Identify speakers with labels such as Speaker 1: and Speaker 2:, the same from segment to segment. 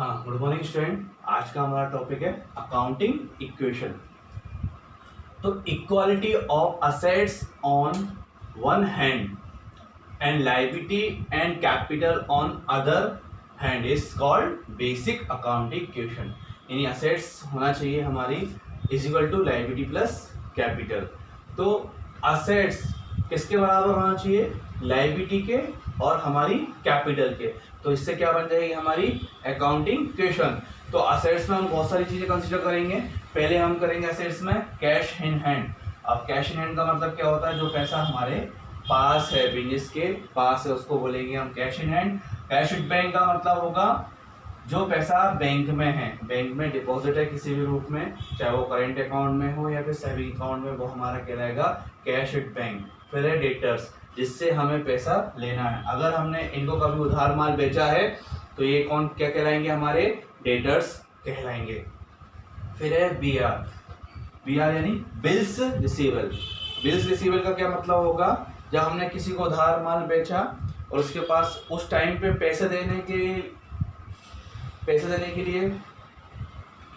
Speaker 1: हाँ, good morning student. आज का हमारा टॉपिक है अकाउंटिंग इक्वेशन। तो equality of assets on one hand and liability and capital on other hand is called basic accounting equation. यानी assets होना चाहिए हमारी is equal to liability plus capital. तो असेट्स किसके बराबर होना चाहिए? लायबिलिटी के और हमारी कैपिटल के। तो इससे क्या बन जाएगी हमारी अकाउंटिंग इक्वेशन। तो असेट्स में हम बहुत सारी चीजें कंसीडर करेंगे। पहले हम करेंगे असेट्स में कैश इन हैंड। अब कैश इन हैंड का मतलब क्या होता है? जो पैसा हमारे पास है, बिजनेस के पास है, उसको बोलेंगे हम cash in hand. Cash in bank का मतलब होगा जो पैसा बैंक में है, बैंक में डिपॉजिट है किसी भी रूप में, चाहे वो करेंट अकाउंट में हो या फिर सेविंग अकाउंट में, वो हमारा कहलाएगा कैश एट बैंक। फिर है डेटर्स, जिससे हमें पैसा लेना है। अगर हमने इनको कभी उधार माल बेचा है तो ये कौन क्या कहलाएंगे? हमारे डेटर्स कहलाएंगे। फिर है बीआर। बीआर यानी बिल्स रिसीवेबल। बिल्स रिसीवेबल का क्या मतलब होगा? जब हमने किसी को उधार माल बेचा और उसके पास उस टाइम पे पैसे देने के लिए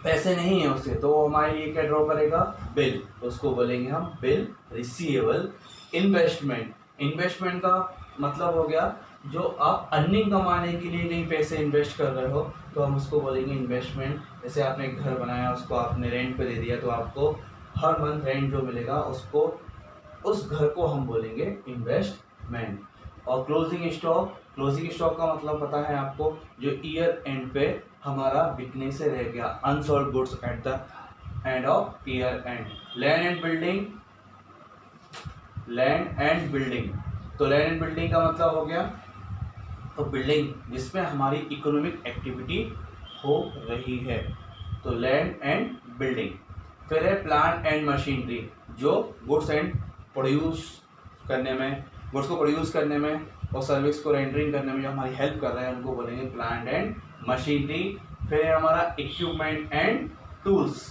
Speaker 1: पैसे नहीं है उसे, तो वो हमारे लिए क्या ड्रॉ करेगा? बिल। उसको बोलेंगे हम बिल रिसीवेबल। इन्वेस्टमेंट। इन्वेस्टमेंट का मतलब हो गया जो आप अर्निंग कमाने के लिए कहीं पैसे इन्वेस्ट कर रहे हो, तो हम उसको बोलेंगे इन्वेस्टमेंट। जैसे आपने एक घर बनाया, उसको आपने रेंट पे दे दिया, तो आपको हर मंथ रेंट जो मिलेगा उसको, उस घर को हम बोलेंगे इन्वेस्टमेंट। और क्लोजिंग स्टॉक। क्लोजिंग स्टॉक का मतलब पता है आपको? जो ईयर एंड पे हमारा बिकने से रह गया, unsold goods at the end of year and. Land and building. Land and building, तो लैंड एंड बिल्डिंग का मतलब हो गया तो बिल्डिंग जिसमें हमारी इकोनॉमिक एक्टिविटी हो रही है, तो लैंड एंड बिल्डिंग। फिर है प्लांट एंड मशीनरी, जो गुड्स एंड प्रोड्यूस करने में, गुड्स को प्रोड्यूस करने में और सर्विस को रेंडरिंग करने में जो हमारी हेल्प कर रहे हैं, उनको बोलेंगे प्लांट एंड मशीनरी। फिर है हमारा इक्विपमेंट एंड टूल्स।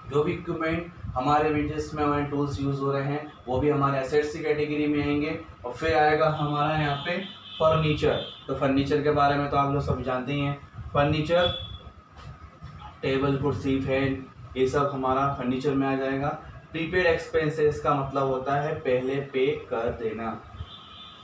Speaker 1: जो भी इक्विपमेंट हमारे बिजनेस में हमारे टूल्स यूज हो रहे हैं, वो भी हमारे एसेट्स की कैटेगरी में आएंगे। और फिर आएगा हमारा यहाँ पे फर्नीचर। तो फर्नीचर के बारे में तो आप लोग सब जानते ही हैं। फर्नीचर, टेबल, कुर्सी, फैन, ये सब हमारा फर्नीचर में आ जाएगा। प्रीपेड एक्सपेंसेस का मतलब होता है पहले पे कर देना।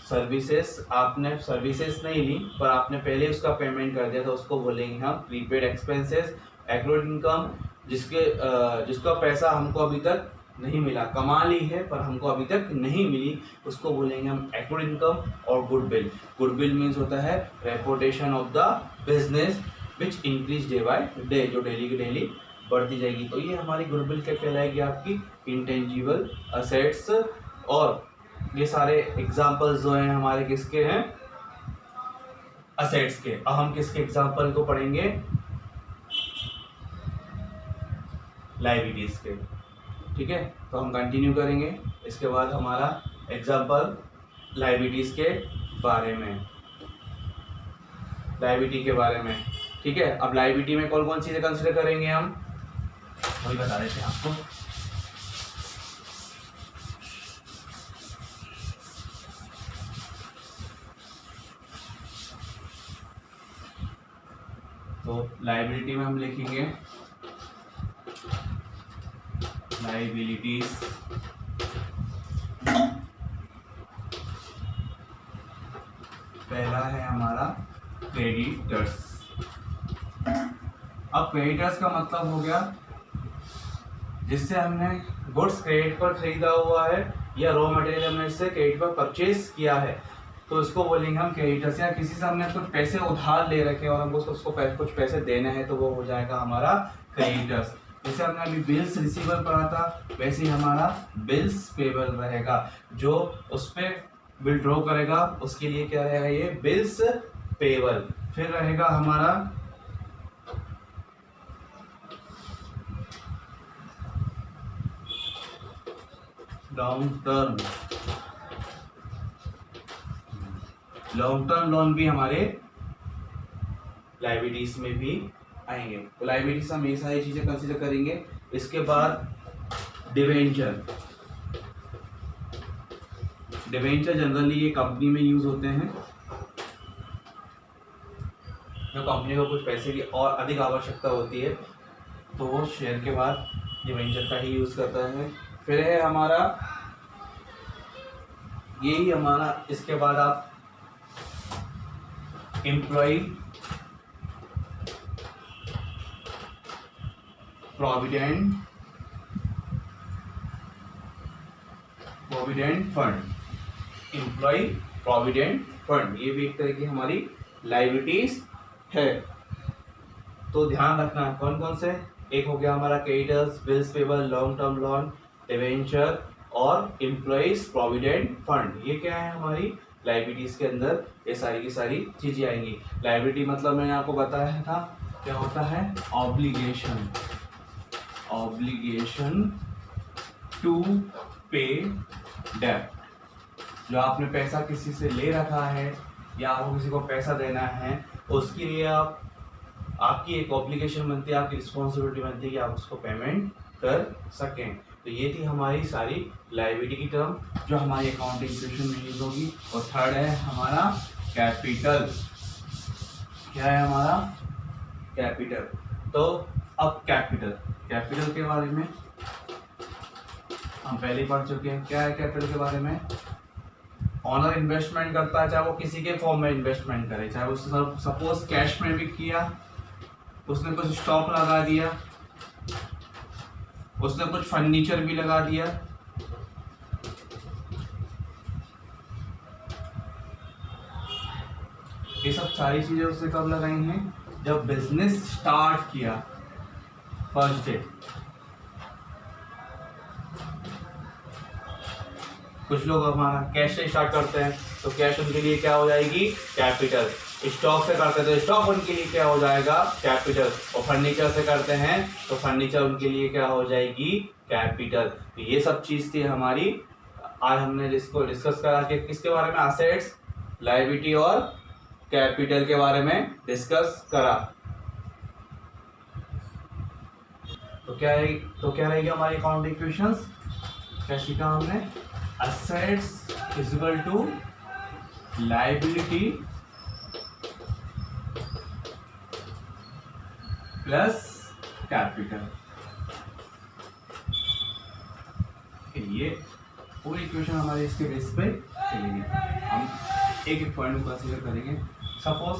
Speaker 1: सर्विसेज, आपने सर्विसेज नहीं ली पर आपने पहले उसका पेमेंट कर दिया, तो उसको बोलेंगे हम प्रीपेड एक्सपेंसेस। एक्रूड इनकम, जिसका पैसा हमको अभी तक नहीं मिला, कमा ली है पर हमको अभी तक नहीं मिली, उसको बोलेंगे हम एक्रूड इनकम। और गुडविल। गुडविल मीन्स होता है reputation of the business which increase day by day, जो डेली की डेली बढ़ती जाएगी। तो ये हमारी गुडविल क्या कहलाएगी? आपकी इंटेंजिबल असेट्स। और ये सारे एग्जाम्पल्स जो हैं हमारे किसके हैं? असेट्स के। अब हम किसके एग्जाम्पल को पढ़ेंगे? लायबिलिटीज के। ठीक है, तो हम कंटिन्यू करेंगे इसके बाद हमारा एग्जाम्पल लायबिलिटीज के बारे में, लायबिलिटी के बारे में। ठीक है, अब लायबिलिटी में कौन कौन चीजें कंसिडर करेंगे हम, वही बता देते हैं आपको। तो लायबिलिटी में हम लिखेंगे लायबिलिटीज, पहला है हमारा क्रेडिटर्स। अब क्रेडिटर्स का मतलब हो गया जिससे हमने गुड्स क्रेडिट पर खरीदा हुआ है या रॉ मटेरियल हमने इससे क्रेडिट पर परचेज किया है, तो इसको बोलेंगे हम क्रेडिटर्स। या किसी से हमने कुछ पैसे उधार ले रखे और हमको उसको कुछ पैसे देने हैं, तो वो हो जाएगा हमारा क्रेडिटर्स। जैसे हमने अभी बिल्स रिसीवेबल पढ़ा था, वैसे ही हमारा बिल्स पेबल रहेगा। जो उस पे बिल ड्रॉ करेगा उसके लिए क्या रहेगा? ये बिल्स पेबल। फिर रहेगा हमारा long term. Long term loan भी हमारे लायबिलिटीज में भी आएंगे। तो लायबिलिटीज हम ये सारी चीजें कंसीडर करेंगे। इसके बाद डिवेंचर। डिवेंचर जनरली ये कंपनी में यूज होते हैं। जो कंपनी को कुछ पैसे की और अधिक आवश्यकता होती है तो वो शेयर के बाद डिवेंचर का ही यूज़ करता है। फिर है हमारा यही हमारा, इसके बाद आप employee provident fund, employee provident fund, ये भी एक तरह की हमारी लायबिलिटीज है। तो ध्यान रखना है कौन कौन से, एक हो गया हमारा creditors, bills payable, long term loan, debenture और एम्प्लॉइज प्रोविडेंट फंड। ये क्या है हमारी लायबिलिटीज के अंदर, ये सारी की सारी चीजें आएंगी। लायबिलिटी मतलब मैंने आपको बताया था क्या होता है, ऑब्लिगेशन, ऑब्लिगेशन टू पे डेट। जो आपने पैसा किसी से ले रखा है या आपको किसी को पैसा देना है, उसके लिए आपकी एक ऑब्लिगेशन बनती है, आपकी रिस्पॉन्सिबिलिटी बनती है कि आप उसको पेमेंट कर सकें। तो ये थी हमारी सारी लायबिलिटी की टर्म जो हमारी अकाउंटिंग इक्वेशन में यूज होगी। और थर्ड है हमारा कैपिटल। क्या है हमारा कैपिटल। तो अब कैपिटल के बारे में हम पहले पढ़ चुके हैं। क्या है कैपिटल के बारे में, ऑनर इन्वेस्टमेंट करता है, चाहे वो किसी के फॉर्म में इन्वेस्टमेंट करे, चाहे उसने सपोज कैश में भी किया, उसने कुछ स्टॉक लगा दिया, उसने कुछ फर्नीचर भी लगा दिया, ये सब सारी चीजें उसने कब लगाई हैं, जब बिजनेस स्टार्ट किया फर्स्ट डे। कुछ लोग हमारा कैश से स्टार्ट करते हैं तो कैश उनके लिए क्या हो जाएगी, कैपिटल। स्टॉक से करते हैं तो स्टॉक उनके लिए क्या हो जाएगा, कैपिटल। और फर्नीचर से करते हैं तो फर्नीचर उनके लिए क्या हो जाएगी, कैपिटल। तो ये सब चीज थी हमारी। आज हमने इसको डिस्कस करा कि किसके बारे में, असेट्स, लायबिलिटी और कैपिटल के बारे में डिस्कस करा। तो क्या रहेगी हमारी अकाउंटिंग इक्वेशंस, क्या सीखा हमने, assets is equal to liability plus capital. ये पूरी इक्वेशन हमारे इसके बेस पे चलेगी। हम एक एक पॉइंट को कंसीडर करेंगे। सपोज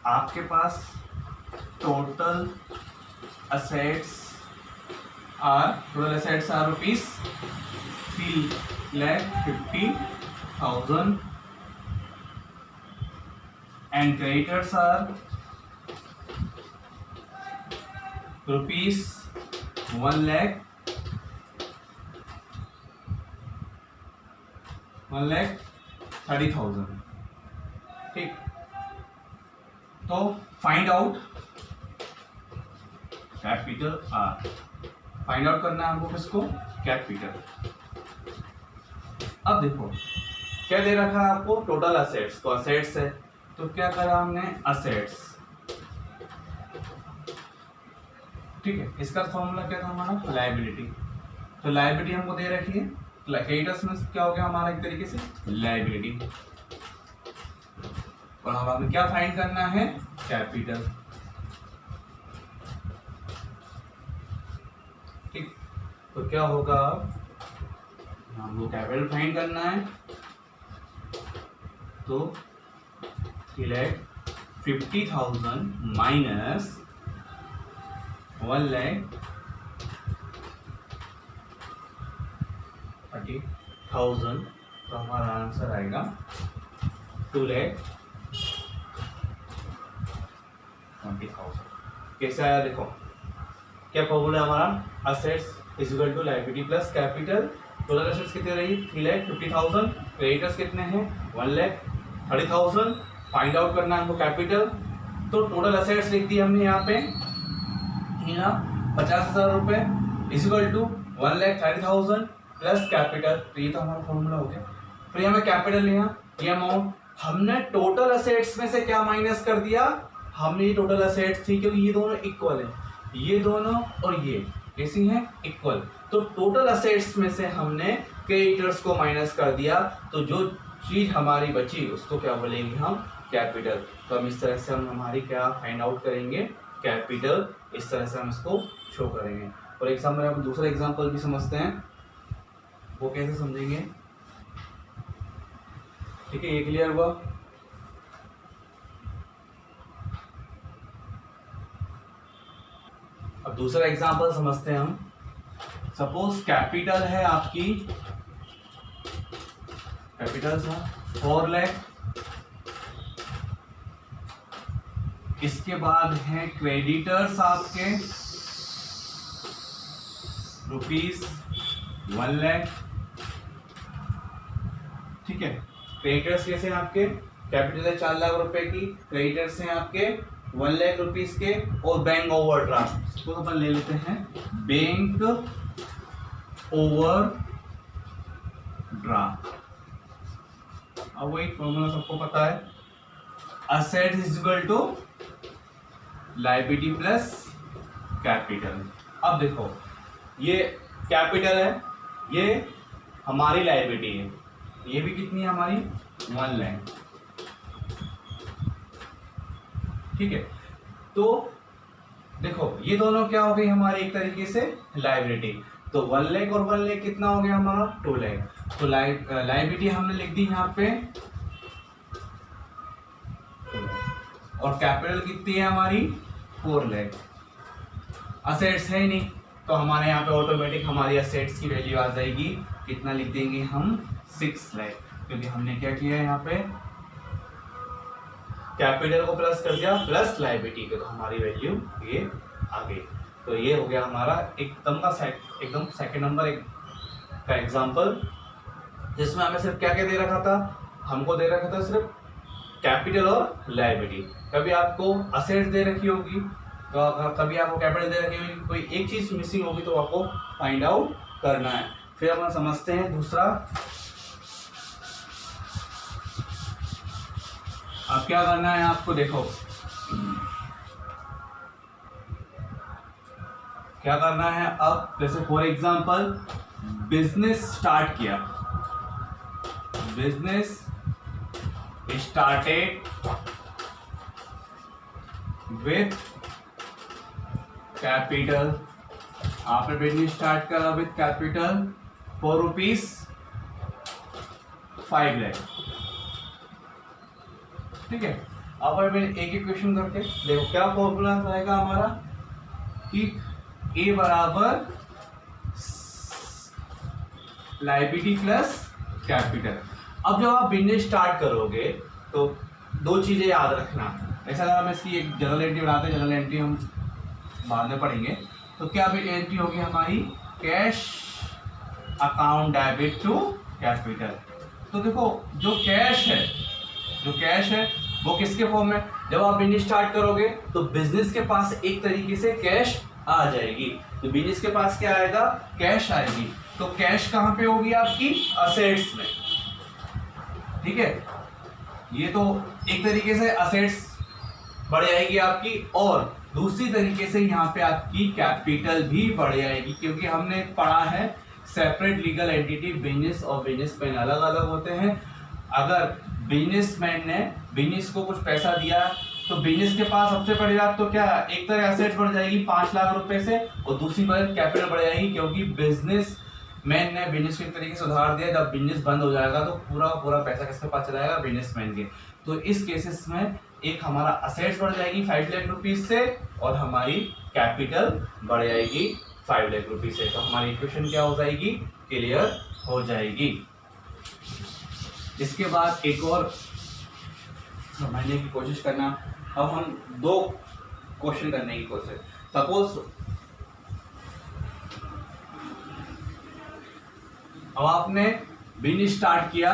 Speaker 1: आपके पास total assets are rupees 3,50,000 and creditors are rupees 1,30,000। ठीक, तो find out capital R, find out करना है हमको किसको, कैपिटल। अब देखो क्या दे रखा है आपको, टोटल असेट्स, तो असेट्स है तो क्या करा हमने, असेट्स। ठीक है, इसका फॉर्मूला क्या था हमारा, लायबिलिटी। तो लायबिलिटी हमको दे रखी है, क्रेडिटर्स में क्या हो गया हमारा एक तरीके से लायबिलिटी, और हमें क्या फाइंड करना है, कैपिटल। ठीक, तो क्या होगा, हमको कैपिटल फाइंड करना है, तो 50,000 माइनस 1,30,000, तो हमारा आंसर आएगा 2,20,000। कैसे आया देखो, क्या फॉर्मूला हमारा, assets is equal to liability plus capital. Total assets कितने रही, 3,50,000, क्रेडिटर्स कितने हैं, 1,30,000। फाइंड आउट करना है हमको कैपिटल, तो टोटल असेट्स लिख दी हमने यहाँ पे 50,000 रुपए is equal to 1,30,000 plus capital. तो ये तो हमारा फॉर्मूला हो गया। फिर हमें कैपिटल लिया, ये अमाउंट हमने टोटल असेट्स में से क्या माइनस कर दिया, हमने ये टोटल असेट्स थी क्योंकि ये दोनों इक्वल है, ये दोनों और ये कैसी हैं, इक्वल। तो टोटल असेट्स में से हमने क्रेडिटर्स को माइनस कर दिया, तो जो चीज हमारी बची उसको क्या बोलेंगे हम, कैपिटल। तो हम इस तरह से हम हमारी क्या फाइंड आउट करेंगे, कैपिटल। इस तरह से हम इसको शो करेंगे। और एग्जाम्पल हम दूसरा एग्जाम्पल भी समझते हैं, वो कैसे समझेंगे। ठीक है, ये क्लियर हुआ। अब दूसरा एग्जाम्पल समझते हैं हम। सपोज कैपिटल है आपकी, कैपिटल था 4 लाख, इसके बाद है क्रेडिटर्स आपके ₹1 लाख। ठीक है, क्रेडिटर्स कैसे हैं आपके, कैपिटल है 4 लाख रुपए की, क्रेडिटर्स हैं आपके 1 लाख रुपीस के, और बैंक ओवरड्राफ्ट तो अपन ले लेते हैं बैंक ओवरड्राफ्ट। अब वही फॉर्मूला सबको पता है, asset is equal to liability plus capital. अब देखो ये कैपिटल है, ये हमारी लायबिलिटी है, ये भी कितनी है हमारी 1 लाख। ठीक है, तो देखो ये दोनों क्या हो गई हमारी एक तरीके से लायबिलिटी। तो 1 लाख और 1 लाख कितना हो गया हमारा 2 लाख। तो लायबिलिटी हमने लिख दी यहाँ पे, और कैपिटल कितनी है हमारी 4 लाख। असेट्स है ही नहीं, तो हमारे यहाँ पे ऑटोमेटिक हमारी असेट्स की वैल्यू आ जाएगी, कितना लिख देंगे हम 6 लाख, क्योंकि हमने क्या किया है यहाँ पे कैपिटल को प्लस कर दिया प्लस लायबिलिटी के, तो हमारी वैल्यू ये आ गई। तो ये हो गया हमारा एकदम सेकंड नंबर का एग्जांपल, जिसमें हमें सिर्फ क्या क्या दे रखा था, हमको दे रखा था सिर्फ कैपिटल और लायबिलिटी। कभी आपको असेट्स दे रखी होगी, तो कभी आपको कैपिटल दे रखी होगी, कोई एक चीज मिसिंग होगी तो आपको फाइंड आउट करना है। फिर हम समझते हैं दूसरा। अब क्या करना है आपको, देखो क्या करना है। अब जैसे फॉर एग्जांपल बिजनेस स्टार्ट किया, बिजनेस स्टार्टेड विथ कैपिटल। आपने बिजनेस स्टार्ट करा विथ कैपिटल फॉर ₹5 लाख। ठीक है, अब मैं एक एक क्वेश्चन करके देखो क्या फॉर्मूला रहेगा हमारा, कि ए बराबर लायबिलिटी प्लस कैपिटल। अब जब आप बिजनेस स्टार्ट करोगे तो दो चीजें याद रखना। ऐसा अगर हम इसकी एक जनरल एंट्री बनाते हैं, जनरल एंट्री हम बाद में पढ़ेंगे, तो क्या एंट्री होगी हमारी, cash account debit to capital. तो देखो जो कैश है वो किसके फॉर्म में, जब आप बिजनेस स्टार्ट करोगे तो बिजनेस के पास एक तरीके से कैश आ जाएगी। तो बिजनेस के पास क्या आएगा, कैश आएगी। तो कैश कहां पे होगी आपकी, असेट्स में। ठीक है, ये तो एक तरीके से असेट्स बढ़ जाएगी आपकी, और दूसरी तरीके से यहाँ पे आपकी कैपिटल भी बढ़ जाएगी, क्योंकि हमने पढ़ा है सेपरेट लीगल एंटिटी बिजनेस और बिजनेसमैन अलग अलग होते हैं। अगर बिजनेसमैन ने बिजनेस को कुछ पैसा दिया तो बिजनेस के पास सबसे पहले बात तो क्या, एक तरह एसेट्स बढ़ जाएगी 5 लाख रुपए से, और दूसरी बात कैपिटल बढ़ जाएगी, क्योंकि बिजनेसमैन ने बिजनेस को एक तरीके से उधार दिया। जब बिजनेस बंद हो जाएगा तो पूरा पैसा किसके पास चला जाएगा, बिजनेसमैन के। तो इस केसेस में एक हमारा असेट्स बढ़ जाएगी 5 लाख रुपीज से, और हमारी कैपिटल बढ़ जाएगी 5 लाख रुपीज से। तो हमारी इक्वेशन क्या हो जाएगी, क्लियर हो जाएगी। इसके बाद एक और समझने की कोशिश करना। अब हम 2 क्वेश्चन करने की कोशिश। सपोज अब आपने बिजनेस स्टार्ट किया,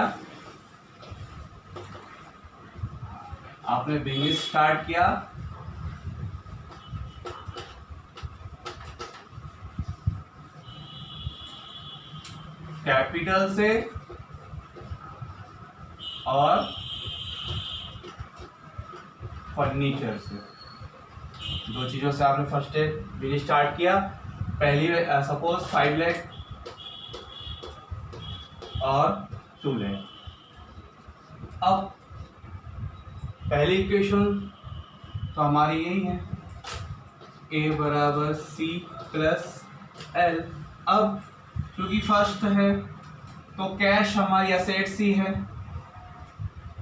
Speaker 1: कैपिटल से और फर्नीचर से, 2 चीजों से आपने फर्स्ट बिजनेस स्टार्ट किया। पहली सपोज 5 लाख और 2 लाख। अब पहली इक्वेशन तो हमारी यही है, ए बराबर सी प्लस एल। अब क्योंकि फर्स्ट है तो कैश हमारी एसेट्स ही है,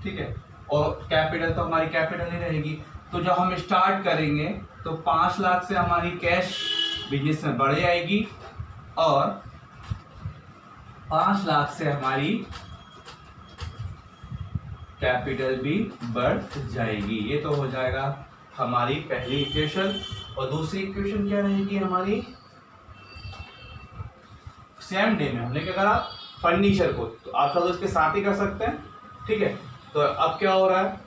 Speaker 1: ठीक है, और कैपिटल तो हमारी कैपिटल ही रहेगी। तो जब हम स्टार्ट करेंगे तो 5 लाख से हमारी कैश बिजनेस में बढ़ जाएगी और 5 लाख से हमारी कैपिटल भी बढ़ जाएगी। ये तो हो जाएगा हमारी पहली इक्वेशन। और दूसरी इक्वेशन क्या रहेगी हमारी, सेम डे में हमने क्या करा, फर्नीचर को, तो आप सब इसके साथ ही कर सकते हैं, ठीक है। तो अब क्या हो रहा है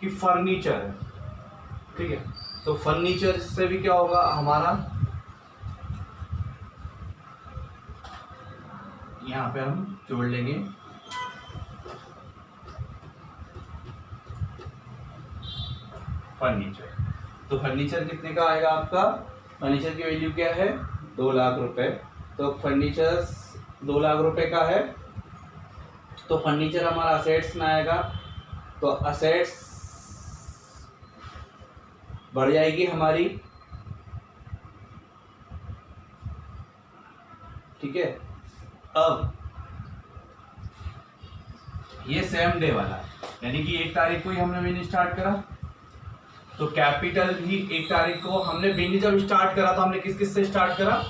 Speaker 1: कि फर्नीचर है, ठीक है, तो फर्नीचर से भी क्या होगा हमारा, यहाँ पे हम जोड़ लेंगे फर्नीचर। तो फर्नीचर कितने का आएगा आपका, फर्नीचर की वैल्यू क्या है 2 लाख रुपए। तो फर्नीचर 2 लाख रुपए का है, तो फर्नीचर हमारा असेट्स में आएगा, तो असेट्स बढ़ जाएगी हमारी, ठीक है। अब ये सेम डे वाला, यानी कि 1 तारीख को ही हमने बिजनेस स्टार्ट करा, तो कैपिटल भी 1 तारीख को हमने बिजनेस जब स्टार्ट करा तो हमने किस किस से स्टार्ट करा,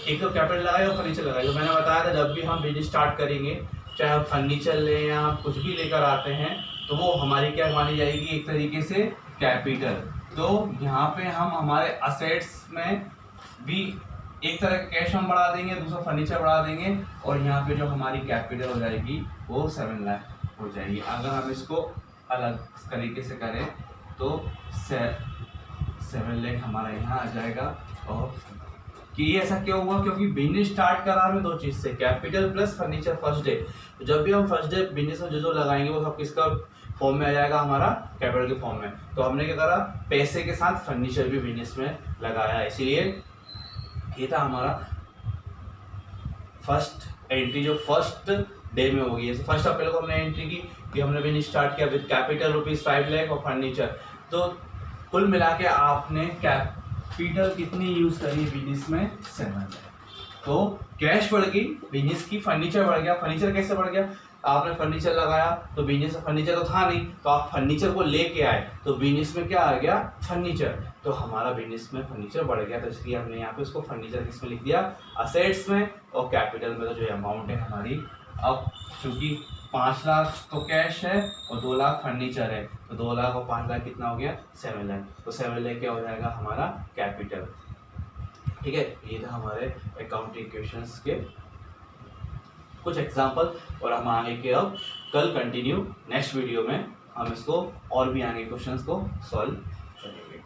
Speaker 1: एक तो कैपिटल लगाया और फर्नीचर लगाया। जो मैंने बताया था जब भी हम बिजनेस स्टार्ट करेंगे, चाहे हम फर्नीचर लें या हम कुछ भी लेकर आते हैं, तो वो हमारी क्या मानी जाएगी, एक तरीके से कैपिटल। तो यहाँ पे हम हमारे असेट्स में भी एक तरह का कैश हम बढ़ा देंगे, दूसरा फर्नीचर बढ़ा देंगे, और यहाँ पे जो हमारी कैपिटल हो जाएगी वो 7 लाख हो जाएगी। अगर हम इसको अलग तरीके से करें तो 7 लाख हमारा यहाँ आ जाएगा। और कि ये ऐसा क्यों हुआ, क्योंकि बिजनेस स्टार्ट करा हमें 2 चीज़ से, capital plus furniture first day. तो जब भी हम फर्स्ट डे बिजनेस में जो लगाएंगे वो सब किसका फॉर्म में आ जाएगा, हमारा कैपिटल के फॉर्म में। तो हमने क्या करा, पैसे के साथ फर्नीचर भी बिजनेस में लगाया, इसीलिए ये था हमारा फर्स्ट एंट्री जो फर्स्ट डे में होगी। जैसे 1 अप्रैल को हमने एंट्री की कि हमने बिजनेस स्टार्ट किया विद कैपिटल ₹5 लाख और फर्नीचर। तो कुल मिला के आपने कैपिटल कितनी यूज करी बिजनेस में, 7 लाख। तो कैश बढ़ गई बिजनेस की, फर्नीचर बढ़ गया। फर्नीचर कैसे बढ़ गया, आपने फर्नीचर लगाया तो बिजनेस में फर्नीचर तो था नहीं, तो आप फर्नीचर को लेके आए तो बिजनेस में क्या आ गया, फर्नीचर। तो हमारा बिजनेस में फर्नीचर बढ़ गया, तो इसलिए हमने यहाँ पे उसको फर्नीचर किसमें लिख दिया, असेट्स में। और कैपिटल में तो जो अमाउंट है हमारी, अब चूंकि 5 लाख तो कैश है और 2 लाख फर्नीचर है, तो 2 लाख और 5 लाख कितना हो गया, 7 लाख। तो 7 लाख क्या हो जाएगा हमारा कैपिटल, ठीक है। ये था हमारे अकाउंटिंग इक्वेशंस के कुछ एग्जाम्पल। और हम आगे के अब कल कंटिन्यू नेक्स्ट वीडियो में हम इसको और भी आगे क्वेश्चंस को सॉल्व करेंगे।